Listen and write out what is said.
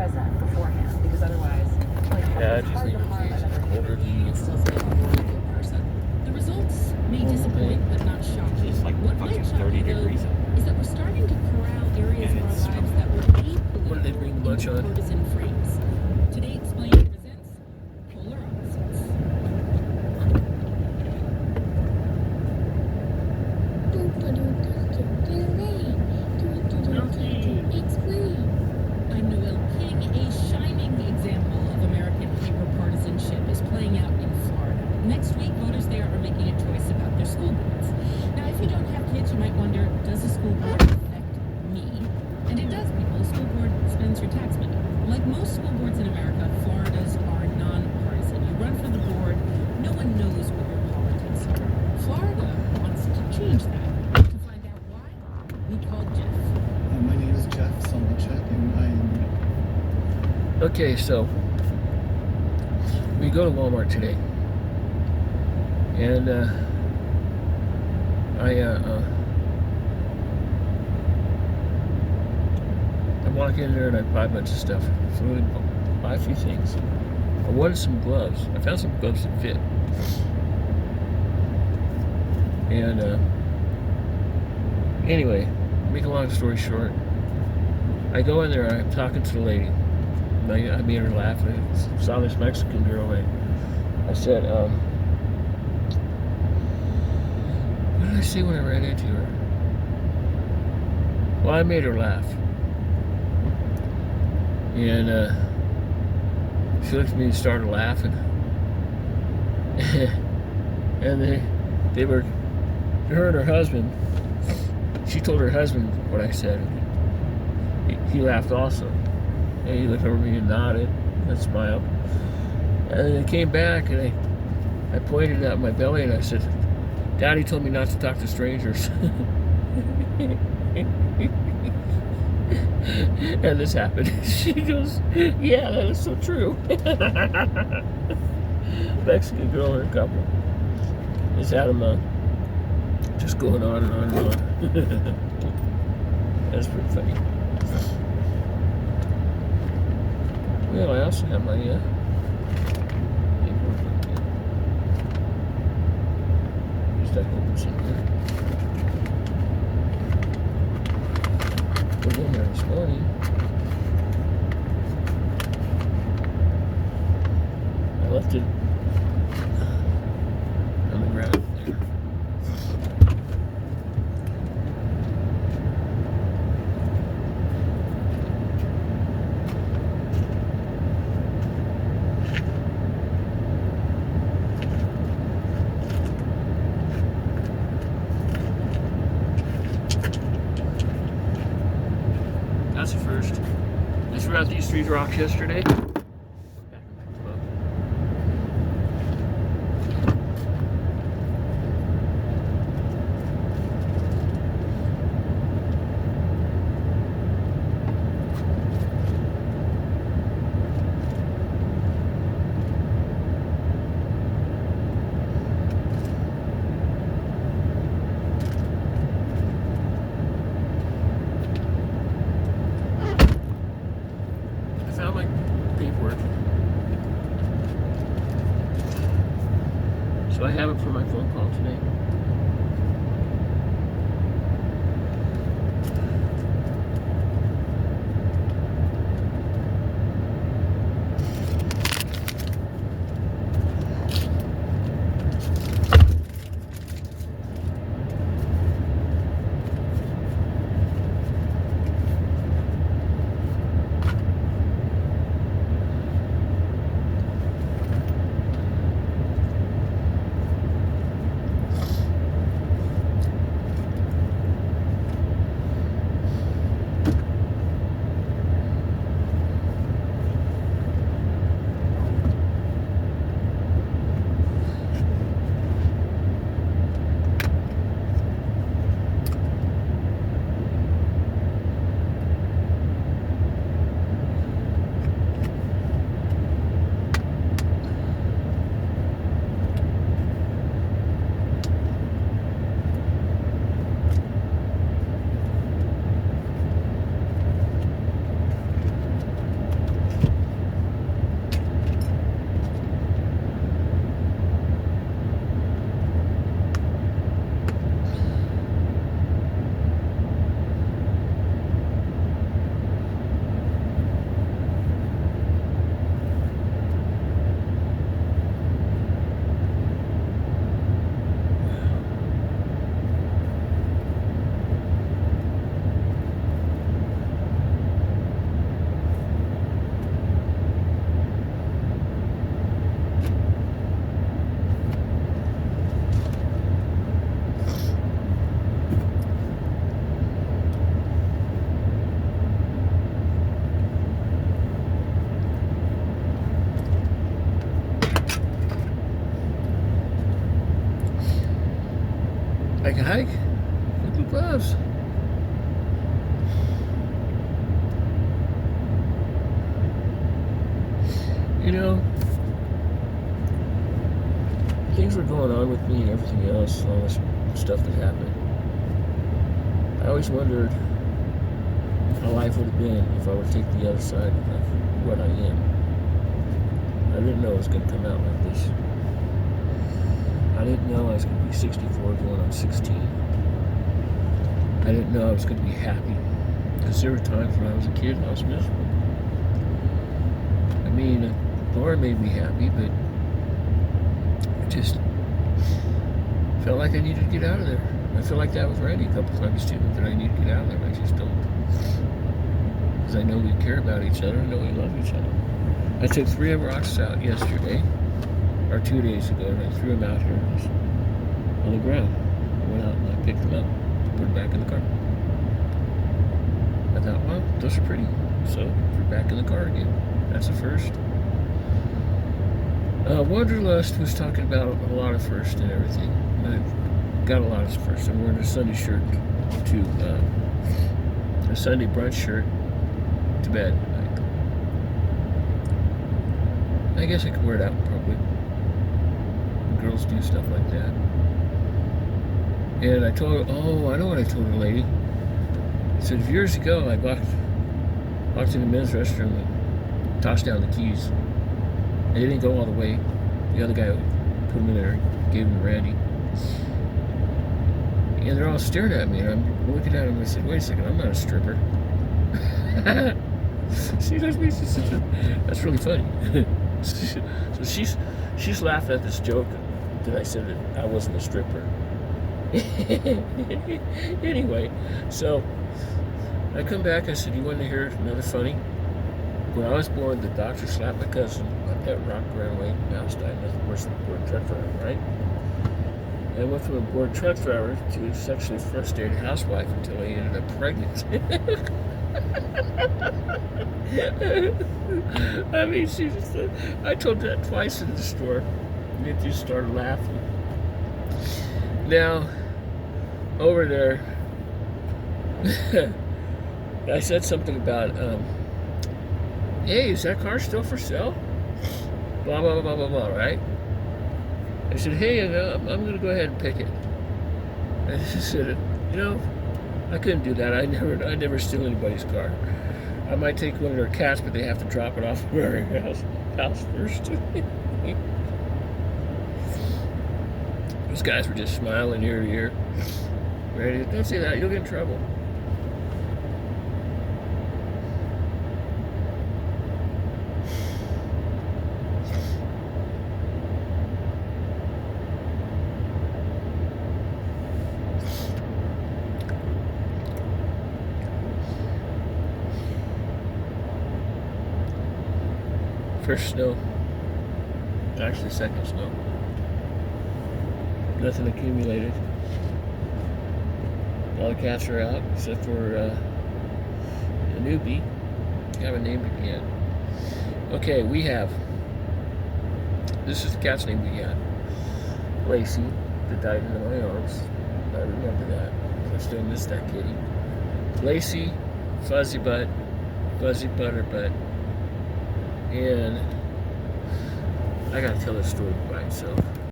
present beforehand, because otherwise, like, Yeah, I it's just hard need to to harm face another older human being and people. still say I'm a really good person. The results may disappoint, but not shock you. It's like What fucking might shock 30 you, though, degrees out. is that we're starting to corral areas And of our it's lives smoking. that were What did they bring apolitical lunch into on? partisan frames. Today Explained presents Polar Opposites. Explain. I'm Noel King. A shining example of American hyperpartisanship is playing out in Florida. Next week, voters there are making a choice about their school boards. Now, if you don't have kids, you might wonder, does a school board affect me? And it does, people. A school board spends your tax money. Like most school boards in America, Florida's are nonpartisan. You run for the board, no one knows what your politics are. Florida wants to change that. To find out why, we called Jeff. My name is Jeff Solnichek, and I'm... Okay, so we go to Walmart today, and I walk in there and I buy a bunch of stuff. So I buy a few things. I wanted some gloves. I found some gloves that fit. And anyway, make a long story short, I go in there, I'm talking to the lady. I made her laugh. I saw this Mexican girl. I said, what did I say when I ran into her? Well, I made her laugh. And she looked at me and started laughing. And they were, her and her husband, she told her husband what I said. He laughed also. And he looked over me and nodded and smiled. And then I came back and I pointed at my belly and I said, Daddy told me not to talk to strangers. And this happened. She goes, yeah, that is so true. Mexican girl and a couple. Just had them just going on and on and on. That's pretty funny. Well, I also have my paperwork with me. Just like open some here. Put it in there this morning. I left it on the ground there. That's the first. I threw out these 3 rocks yesterday. Found my paperwork. So I have it for my phone call today. hike with the gloves. You know, things were going on with me and everything else, all this stuff that happened. I always wondered how life would have been if I were to take the other side of what I am. I didn't know it was going to come out like this. I didn't know I was going to be 64 going on 16. I didn't know I was going to be happy. Because there were times when I was a kid and I was miserable. I mean, Laura made me happy, but I just felt like I needed to get out of there. I feel like that with Randy a couple times too, that I need to get out of there. I just don't. Because I know we care about each other. I know we love each other. I took 3 rocks out yesterday, or 2 days ago, and I threw them out here on the ground. I went out and I picked them up, put them back in the car. I thought, well, those are pretty. So, threw back in the car again. That's the first. Wanderlust was talking about a lot of first and everything. I got a lot of first. I'm wearing a Sunday shirt to, a Sunday brunch shirt to bed. I guess I could wear it out in public. Girls do stuff like that. And I told her, I know what I told the lady. I said, years ago, I walked in the men's restroom and tossed down the keys. They didn't go all the way. The other guy put them in there, gave them to Randy. And they're all staring at me, and I'm looking at them and I said, wait a second, I'm not a stripper. She looks at me, she said, that's really funny. So she's laughing at this joke that I said that I wasn't a stripper. Anyway, so I come back, I said, you want to hear another funny? When I was born, the doctor slapped my cousin up that rock ran away, mouse died, nothing worse than a bored truck driver, right? I went from a bored truck driver to a sexually frustrated housewife until I ended up pregnant. I mean, I told that twice in the store, and it just started laughing. Now, over there, I said something about, hey, is that car still for sale? Blah, blah, blah, blah, blah, right? I said, hey, I'm going to go ahead and pick it. I just said, I couldn't do that. I never steal anybody's car. I might take one of their cats, but they have to drop it off at our house first. Those guys were just smiling ear to ear. Ready? Don't say that. You'll get in trouble. First snow. Actually, second snow. Nothing accumulated. All the cats are out, except for a newbie. I haven't named it yet. Okay, we have. This is the cat's name we got. Lacey, that died into my arms. I remember that. I still miss that kitty. Lacey, Fuzzy Butt, Fuzzy Butterbutt, and I gotta tell this story by itself.